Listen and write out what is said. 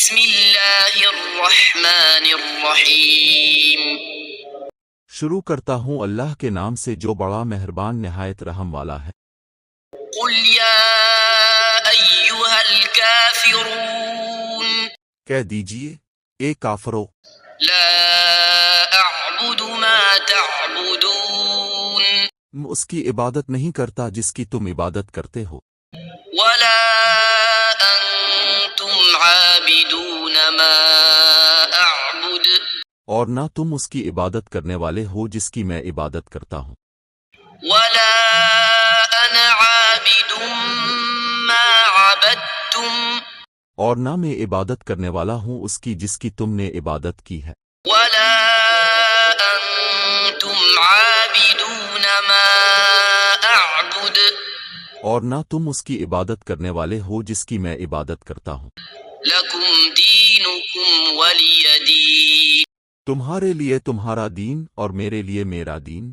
بسم اللہ الرحمن الرحیم شروع کرتا ہوں اللہ کے نام سے جو بڑا مہربان نہایت رحم والا ہے۔ قل یا ایہا الکافرون کہہ دیجئے اے کافرو، لا اعبد ما تعبدون میں اس کی عبادت نہیں کرتا جس کی تم عبادت کرتے ہو، ولا انتم عابدون ما اعبد اور نہ تم اس کی عبادت کرنے والے ہو جس کی میں عبادت کرتا ہوں، ولا انا عابد ما عبدتم اور نہ میں عبادت کرنے والا ہوں اس کی جس کی تم نے عبادت کی ہے، ولا انتم عابدون ما اعبد اور نہ تم اس کی عبادت کرنے والے ہو جس کی میں عبادت کرتا ہوں۔ لکم دینکم ولی دین تمہارے لیے تمہارا دین اور میرے لیے میرا دین۔